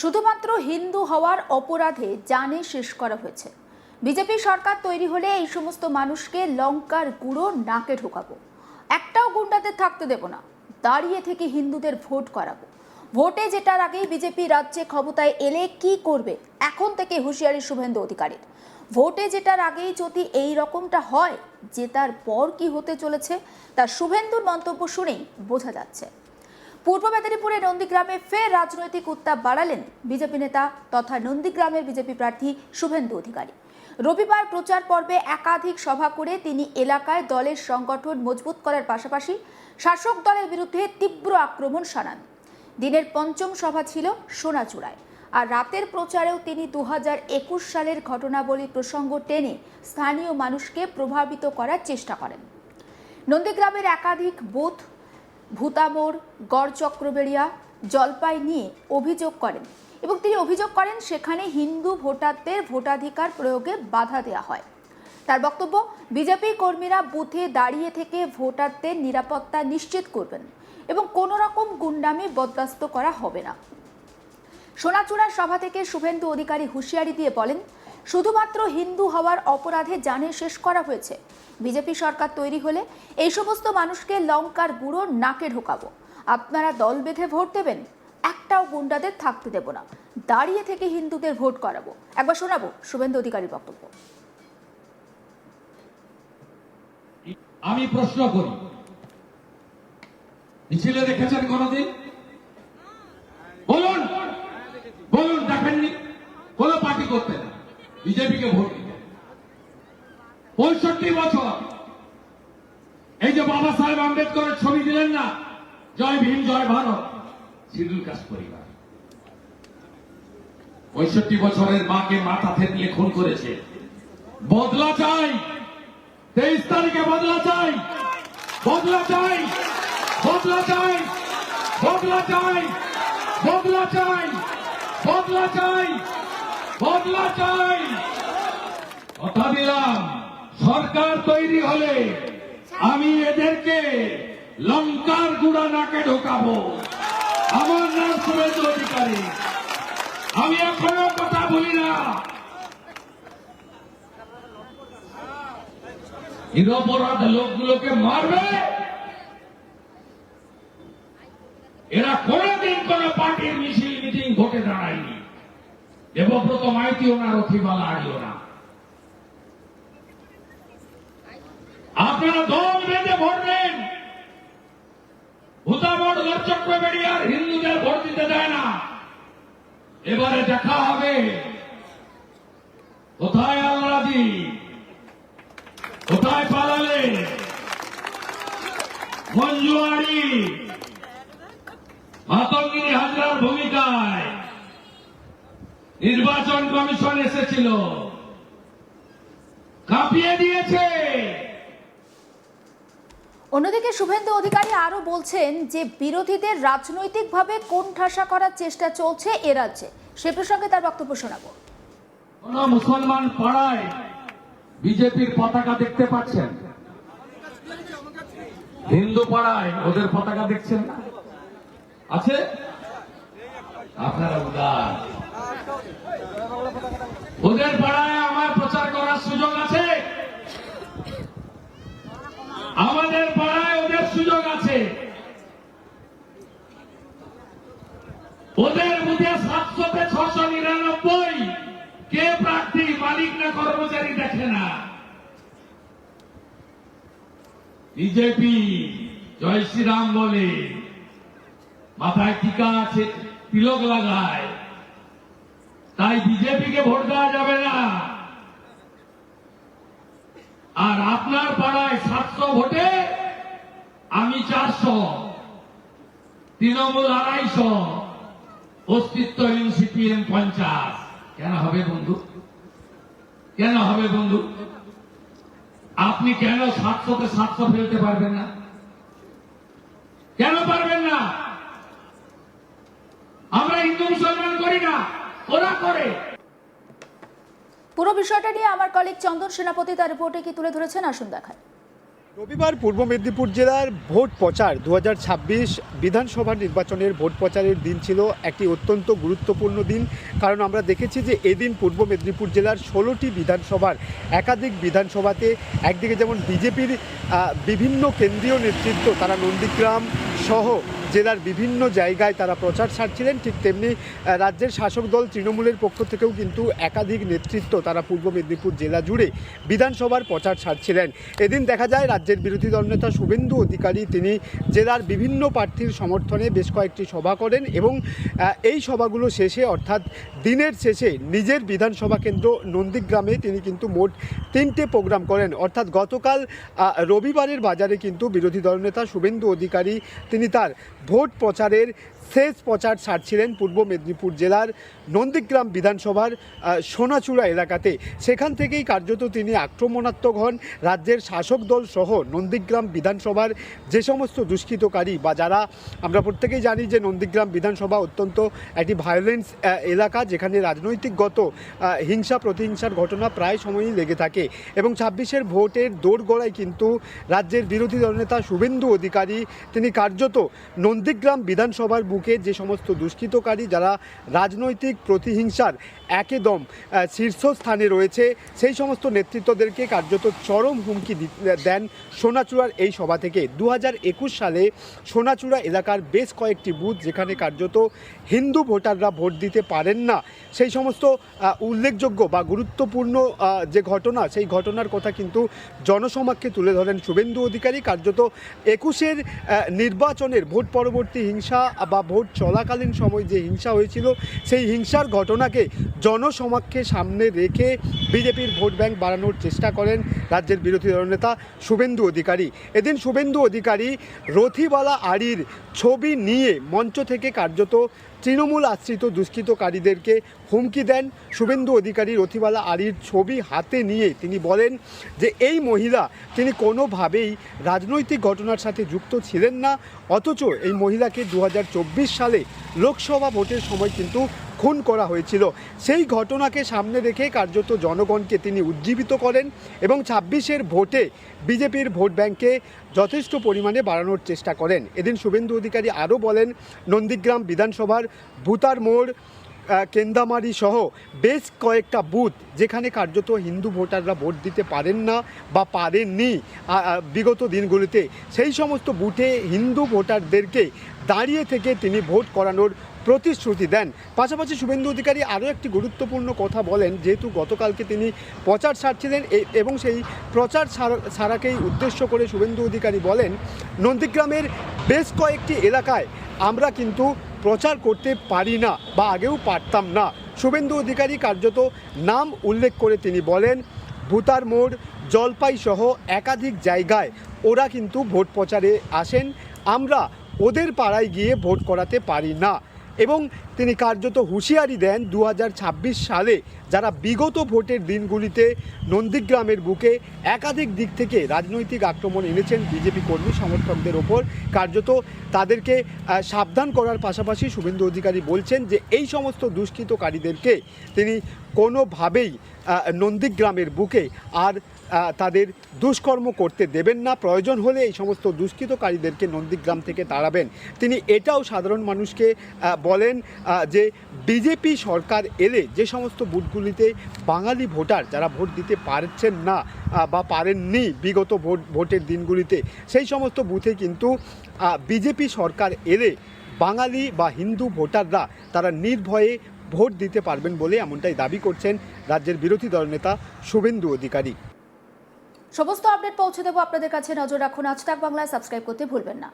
শুধুমাত্র হিন্দু হওয়ার অপরাধে জানে শেষ করা হয়েছে। বিজেপি সরকার তৈরি হলে এই সমস্ত মানুষকে লঙ্কার গুঁড়ো নাকে ঢোকাবো, একটাও গুন্ডাদের থাকতে দেব না, দাঁড়িয়ে থেকে হিন্দুদের ভোট করাবো। ভোটে জেতার আগেই বিজেপি রাজ্যে ক্ষমতায় এলে কি করবে এখন থেকে হুঁশিয়ারি শুভেন্দু অধিকারীর। ভোটে জেতার আগেই যদি এই রকমটা হয়, জেতার পর কি হতে চলেছে তা শুভেন্দুর মন্তব্য শুনেই বোঝা যাচ্ছে। পূর্ব মেদিনীপুরে নন্দীগ্রামে ফের রাজনৈতিক উত্তাপ বাড়ালেন বিজেপি নেতা তথা নন্দীগ্রামের বিজেপি প্রার্থী শুভেন্দু অধিকারী। রবিবার প্রচার পর্বে একাধিক সভা করে তিনি এলাকায় দলের সংগঠন মজবুত করার পাশাপাশি শাসক দলের বিরুদ্ধে তীব্র আক্রমণ শানান। দিনের পঞ্চম সভা ছিল সোনাচূড়ায়, আর রাতের প্রচারেও তিনি 2021 সালের ঘটনাবলী প্রসঙ্গ টেনে স্থানীয় মানুষকে প্রভাবিত করার চেষ্টা করেন। নন্দীগ্রামের একাধিক বুথ ভূতামোড়, গড়চক্রবেড়িয়া, জলপাই নিয়ে অভিযোগ করেন এবং তিনি অভিযোগ করেন সেখানে হিন্দু ভোটারদের ভোটাধিকার প্রয়োগে বাধা দেওয়া হয়। তার বক্তব্য, বিজেপি কর্মীরা বুথে দাঁড়িয়ে থেকে ভোটারদের নিরাপত্তা নিশ্চিত করবেন এবং কোনো রকম গুন্ডামি বরদাস্ত করা হবে না। সোনাচূড়ার সভা থেকে শুভেন্দু অধিকারী হুঁশিয়ারি দিয়ে বলেন, শুধুমাত্র হিন্দু হওয়ার অপরাধে জানে শেষ করা হয়েছে। বিজেপি সরকার তৈরি হলে এই সমস্ত মানুষকে লঙ্কার গুঁড়ো নাকে ঢোকাবো। আপনারা দল বেঁধে ভোট দেবেন, একটাও গুন্ডাদের থাকতে দেব না, দাঁড়িয়ে থেকে হিন্দুদের ভোট করাবো। একবার শোনাবো শুভেন্দু অধিকারীর বক্তব্য। আমি প্রশ্ন করি, মিছিলে দেখেছেন কোনদিন? বলুন বলুন, দেখেননি? কোন পার্টি করতে না, বিজেপিকে ভোট দিতে। 65 বছর এই যে বাবা সাহেব আম্বেদকরের ছবি দিলেন না, জয় ভীম জয় ভারত, শিডিউল কাস্ট পরিবার 65 বছরের মাকে মাথা থেতলে খুন করেছে। বদলা চাই, 23 তারিখে বদলা চাই, বদলা চাই, বদলা চাই, বদলা চাই, বদলা চাই, বদলা চাই, বদলা চাই। কথা দিলাম, সরকার তৈরি হলে আমি এদেরকে লঙ্কার গুঁড়া নাকে ঢোকাবো। আমার নাম শুভেন্দু অধিকারী, আমি এখনো কথা বলি না। নিরপরাধ লোকগুলোকে মারবে, এরা কোনদিন কোন পার্টির মিছিল মিটিং ভোটে দাঁড়ায়নি। দেবব্রত মাইতিও না, রথিবালা আড়িও না। আপনারা দল বেঁধে ভোট দেন। ভূতামোড়, গড়চক্রবেড়িয়ার হিন্দুদের ভোট দিতে দেয় না। এবারে দেখা হবে কোথায় আলরাজি, কোথায় পালালে মঞ্জুয়ারি, মাতঙ্গিনী হাজরার ভূমিকায় নির্বাচন কমিশন এসেছিল, কাঁপিয়ে দিয়েছে। অন্যদিকে শুভেন্দু অধিকারী আরো বলছেন যে বিরোধীদের রাজনৈতিকভাবে কোণঠাসা করার চেষ্টা চলছে এ রাজ্যে। সে প্রসঙ্গে তার বক্তব্য শোনাবো। কোন মুসলমান পাড়ায় বিজেপির পতাকা দেখতে পাচ্ছেন? হিন্দু পাড়ায় ওদের পতাকা দেখছেন না? আছে? আপনারা উদার। ওদের পাড়ায় আমার প্রচার করার সুযোগ আছে, আমাদের পাড়ায় ওদের সুযোগ আছে। ওদের বুঝে 700-তে 699 কে প্রার্থী, মালিক না কর্মচারী দেখে না। বিজেপি জয় শ্রীরাম বলে, মাথায় টিকা আছে, তিলক লাগায়, তাই বিজেপিকে ভোট দেওয়া যাবে না। আর আপনার পাড়ায় 700 ভোটে আমি 400, তৃণমূল 250, অস্তিত্বহীন সিপিএম 50। কেন হবে বন্ধু? কেন হবে বন্ধু? আপনি কেন 700-তে 700 ফেলতে পারবেন না? কেন পারবেন না? আমরা হিন্দু মুসলমান করি না, ওরা করে। পুরো বিষয়টা নিয়ে আমার কলিগ চন্দন সেনাপতি তার রিপোর্টে কি তুলে ধরেছেন, আসুন দেখায়। রবিবার পূর্ব মেদিনীপুর জেলার ভোট প্রচার 2026 বিধানসভা নির্বাচনের ভোট প্রচারের দিন ছিল একটি অত্যন্ত গুরুত্বপূর্ণ দিন। কারণ আমরা দেখেছি যে এদিন পূর্ব মেদিনীপুর জেলার 16টি বিধানসভার একাধিক বিধানসভাতে একদিকে যেমন বিজেপির বিভিন্ন কেন্দ্রীয় নেতৃত্ব তারা নন্দীগ্রাম সহ জেলার বিভিন্ন জায়গায় তারা প্রচার সারছিলেন, ঠিক তেমনি রাজ্যের শাসক দল তৃণমূলের পক্ষ থেকেও কিন্তু একাধিক নেতৃত্ব তারা পূর্ব মেদিনীপুর জেলা জুড়ে বিধানসভার প্রচার সারছিলেন। এদিন দেখা যায় রাজ্যের বিরোধী দলনেতা শুভেন্দু অধিকারী তিনি জেলার বিভিন্ন প্রার্থীর সমর্থনে বেশ কয়েকটি সভা করেন এবং এই সভাগুলো শেষে অর্থাৎ দিনের শেষে নিজের বিধানসভা কেন্দ্র নন্দীগ্রামে তিনি কিন্তু মোট 3টে প্রোগ্রাম করেন। অর্থাৎ গতকাল রবিবারের বাজারে কিন্তু বিরোধী দলনেতা শুভেন্দু অধিকারী তিনি তার ভোট প্রচারের শেষ প্রচার সারছিলেন পূর্ব মেদিনীপুর জেলার নন্দীগ্রাম বিধানসভার সোনাচূড়া এলাকাতে। সেখান থেকেই কার্যত তিনি আক্রমণাত্মক হন রাজ্যের শাসক দল সহ নন্দীগ্রাম বিধানসভার যে সমস্ত দুষ্কৃতকারী বা যারা, আমরা প্রত্যেকেই জানি যে নন্দীগ্রাম বিধানসভা অত্যন্ত একটি ভায়োলেন্স এলাকা, যেখানে রাজনৈতিকগত হিংসা প্রতিহিংসার ঘটনা প্রায় সময়ই লেগে থাকে এবং 26-এর ভোটের দোরগোড়ায় কিন্তু রাজ্যের বিরোধী দলনেতা শুভেন্দু অধিকারী তিনি কার্যত নন্দীগ্রাম বিধানসভার বুকে যে সমস্ত দুষ্কৃতকারী যারা রাজনৈতিক প্রতিহিংসার একদম শীর্ষস্থানে রয়েছে সেই সমস্ত নেতৃত্বদেরকে কার্যত চরম হুমকি দেন সোনাচূড়ার এই সভা থেকে। 2021 সালে সোনাচূড়া এলাকার বেশ কয়েকটি বুথ যেখানে কার্যত হিন্দু ভোটাররা ভোট দিতে পারেন না, সেই সমস্ত উল্লেখযোগ্য বা গুরুত্বপূর্ণ যে ঘটনা সেই ঘটনার কথা কিন্তু জনসমক্ষে তুলে ধরেন শুভেন্দু অধিকারী। কার্যত 21-এর নির্বাচনের ভোট পরবর্তী হিংসা বা ভোট চলাকালীন সময় যে হিংসা হয়েছিল সেই হিংসার ঘটনাকে জনসমক্ষে সামনে রেখে বিজেপির ভোট ব্যাংক বাড়ানোর চেষ্টা করেন রাজ্যের বিরোধী দলনেতা শুভেন্দু অধিকারী। এদিন শুভেন্দু অধিকারী রথিবালা আড়ির ছবি নিয়ে মঞ্চ থেকে কার্যত তৃণমূল আশ্রিত দুষ্কৃতকারীদেরকে হুমকি দেন। শুভেন্দু অধিকারী রথিবালা আড়ির ছবি হাতে নিয়ে তিনি বলেন যে এই মহিলা তিনি কোনোভাবেই রাজনৈতিক ঘটনার সাথে যুক্ত ছিলেন না, অথচ এই মহিলাকে 2024 সালে লোকসভা ভোটের সময় কিন্তু খুন করা হয়েছিল। সেই ঘটনাকে সামনে রেখে কার্যত জনগণকে তিনি উজ্জীবিত করেন এবং 26-এর ভোটে বিজেপির ভোট ব্যাংকে যথেষ্ট পরিমাণে বাড়ানোর চেষ্টা করেন। এদিন শুভেন্দু অধিকারী আরও বলেন নন্দীগ্রাম বিধানসভার ভূতার মোড়, কেন্দামারি সহ বেশ কয়েকটা বুথ যেখানে কার্যত হিন্দু ভোটাররা ভোট দিতে পারেন না বা পারেননি বিগত দিনগুলিতে, সেই সমস্ত বুথে হিন্দু ভোটারদেরকে দাঁড়িয়ে থেকে তিনি ভোট করানোর প্রতিশ্রুতি দেন। পাশাপাশি শুভেন্দু অধিকারী আরও একটি গুরুত্বপূর্ণ কথা বলেন, যেহেতু গতকালকে তিনি প্রচার সারছিলেন এবং সেই প্রচার সারাকেই উদ্দেশ্য করে শুভেন্দু অধিকারী বলেন নন্দীগ্রামের বেশ কয়েকটি এলাকায় আমরা কিন্তু প্রচার করতে পারি না বা আগেও পারতাম না। শুভেন্দু অধিকারী কার্যত নাম উল্লেখ করে তিনি বলেন ভূতার মোড়, জলপাই সহ একাধিক জায়গায় ওরা কিন্তু ভোট প্রচারে আসেন, আমরা ওদের পাড়ায় গিয়ে ভোট করাতে পারি না। এবং তিনি কার্যত হুঁশিয়ারি দেন 2026 সালে যারা বিগত ভোটের দিনগুলিতে নন্দীগ্রামের বুকে একাধিক দিক থেকে রাজনৈতিক আক্রমণ এনেছেন বিজেপি কর্মী সমর্থকদের ওপর, কার্যত তাদেরকে সাবধান করার পাশাপাশি শুভেন্দু অধিকারী বলছেন যে এই সমস্ত দুষ্কৃতকারীদেরকে তিনি কোনোভাবেই নন্দীগ্রামের বুকে আর তাদের দুষ্কর্ম করতে দেবেন না, প্রয়োজন হলে এই সমস্ত দুষ্কৃতকারীদেরকে নন্দীগ্রাম থেকে তাড়াবেন। তিনি এটাও সাধারণ মানুষকে বলেন যে বিজেপি সরকার এলে যে সমস্ত বুথগুলিতে বাঙালি ভোটার যারা ভোট দিতে পারছেন না বা পারেননি বিগত ভোটের দিনগুলিতে, সেই সমস্ত বুথে কিন্তু বিজেপি সরকার এলে বাঙালি বা হিন্দু ভোটাররা তারা নির্ভয়ে ভোট দিতে পারবেন বলে এমনটাই দাবি করছেন রাজ্যের বিরোধী দলনেতা শুভেন্দু অধিকারী। সমস্ত আপডেট পৌঁছে দেবো আপনাদের কাছে, নজর রাখুন আজ তাক বাংলায়, সাবস্ক্রাইব করতে ভুলবেন না।